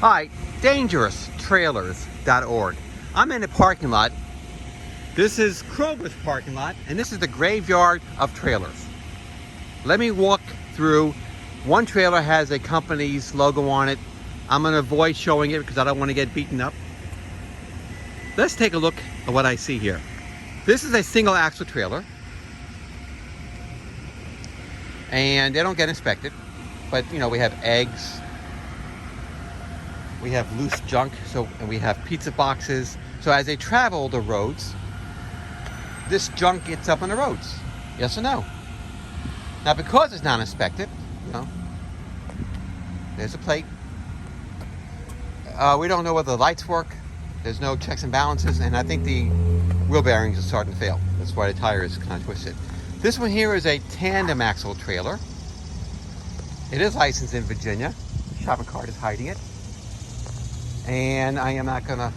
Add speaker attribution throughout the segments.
Speaker 1: Hi, dangeroustrailers.org. I'm in a parking lot. This is Kroger's parking lot, and this is the graveyard of trailers. Let me walk through. One trailer has a company's logo on it. I'm going to avoid showing it because I don't want to get beaten up. Let's take a look at what I see here. This is a single axle trailer, and they don't get inspected, but you know, we have eggs, we have loose junk, and we have pizza boxes. So as they travel the roads, this junk gets up on the roads. Yes or no? Now, because it's not inspected, you know, there's a plate. We don't know whether the lights work. There's no checks and balances, and I think the wheel bearings are starting to fail. That's why the tire is kind of twisted. This one here is a tandem axle trailer. It is licensed in Virginia. Shopping cart is hiding it. And I am not gonna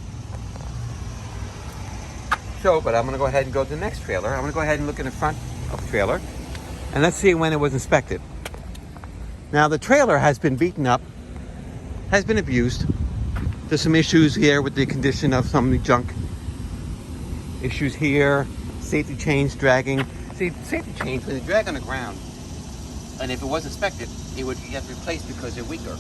Speaker 1: show, but I'm gonna go ahead and go to the next trailer. I'm gonna go ahead and look in the front of the trailer, and let's see when it was inspected. Now, the trailer has been beaten up, has been abused. There's some issues here with the condition of some of the junk. Issues here, safety chains dragging. See, safety chains, when they drag on the ground, and if it was inspected, it would get replaced because they're weaker.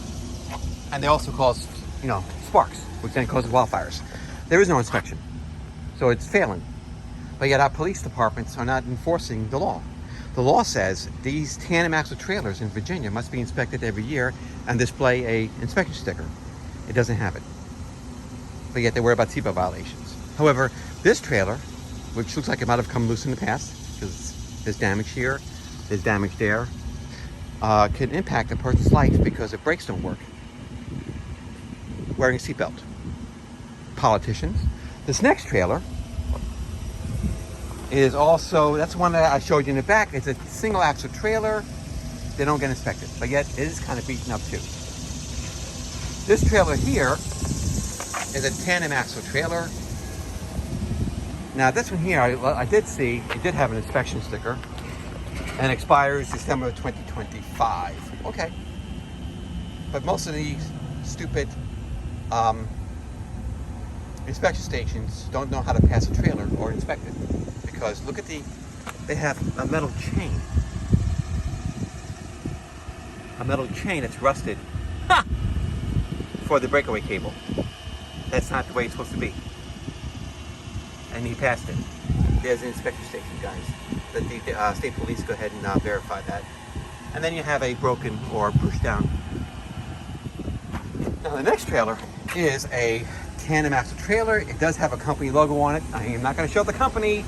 Speaker 1: And they also cause, you know, sparks, which then causes wildfires. There is no inspection, so it's failing. But yet our police departments are not enforcing the law. The law says these tandem axle trailers in Virginia must be inspected every year and display a inspection sticker. It doesn't have it. But yet they worry about seatbelt violations. However, this trailer, which looks like it might have come loose in the past, because there's damage here, there's damage there, can impact a person's life because the brakes don't work. Wearing a seatbelt. Politicians. This next trailer is also, that's one that I showed you in the back. It's a single axle trailer. They don't get inspected, but yet it is kind of beaten up too. This trailer here is a tandem axle trailer. Now this one here, I did see, it did have an inspection sticker and expires December 2025. Okay. But most of these stupid inspection stations don't know how to pass a trailer or inspect it, because look at they have a metal chain that's rusted for the breakaway cable. That's not the way it's supposed to be, and he passed it. There's an inspection station, guys. Let the state police go ahead and verify that. And then you have a broken or pushed down. Now the next trailer is a tandem axle trailer. It does have a company logo on it. I am not going to show the company.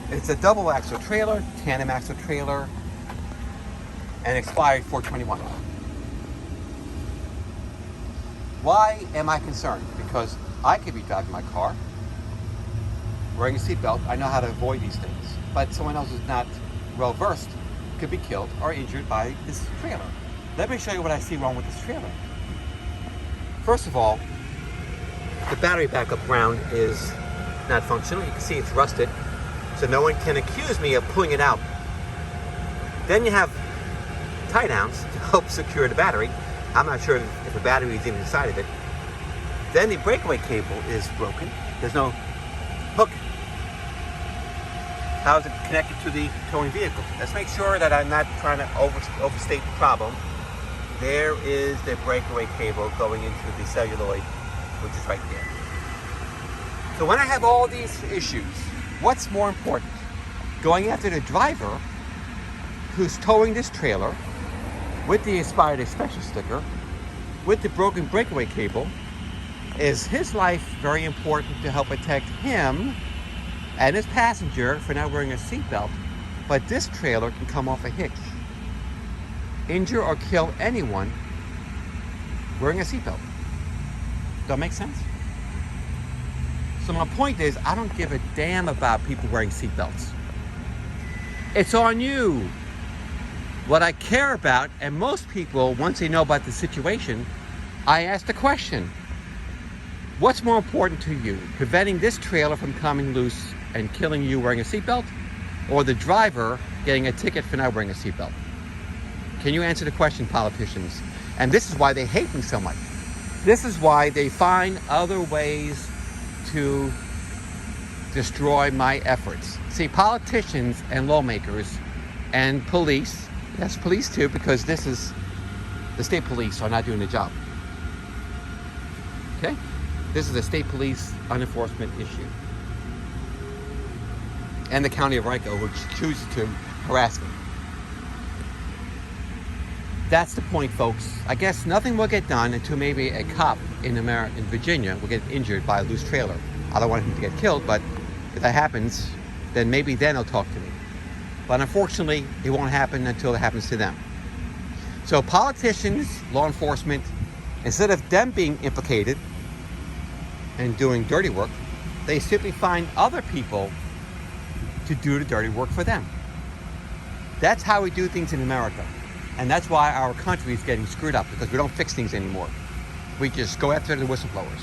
Speaker 1: It's a double axle trailer, tandem axle trailer, and expired 4/21. Why am I concerned? Because I could be driving my car, wearing a seatbelt. I know how to avoid these things, but someone else who's not well versed could be killed or injured by this trailer. Let me show you what I see wrong with this trailer. First of all, the battery backup ground is not functional. You can see it's rusted, so no one can accuse me of pulling it out. Then you have tie downs to help secure the battery. I'm not sure if the battery is even inside of it. Then the breakaway cable is broken. There's no hook. How is it connected to the towing vehicle? Let's make sure that I'm not trying to overstate the problem. There is the breakaway cable going into the celluloid, which is right there. So when I have all these issues, what's more important? Going after the driver who's towing this trailer with the expired inspection sticker, with the broken breakaway cable? Is his life very important to help protect him and his passenger for not wearing a seatbelt? But this trailer can come off a hitch, injure or kill anyone wearing a seatbelt. Does that make sense? So my point is, I don't give a damn about people wearing seatbelts. It's on you. What I care about, and most people, once they know about the situation, I ask the question, what's more important to you? Preventing this trailer from coming loose and killing you wearing a seatbelt, or the driver getting a ticket for not wearing a seatbelt? Can you answer the question, politicians? And this is why they hate me so much. This is why they find other ways to destroy my efforts. See, politicians and lawmakers and police, yes, police too, because this is the state police are not doing the job. Okay? This is the state police unenforcement issue. And the county of Rico, which chooses to harass me. That's the point, folks. I guess nothing will get done until maybe a cop in Virginia will get injured by a loose trailer. I don't want him to get killed, but if that happens, then maybe then he'll talk to me. But unfortunately, it won't happen until it happens to them. So politicians, law enforcement, instead of them being implicated and doing dirty work, they simply find other people to do the dirty work for them. That's how we do things in America. And that's why our country is getting screwed up, because we don't fix things anymore. We just go after the whistleblowers.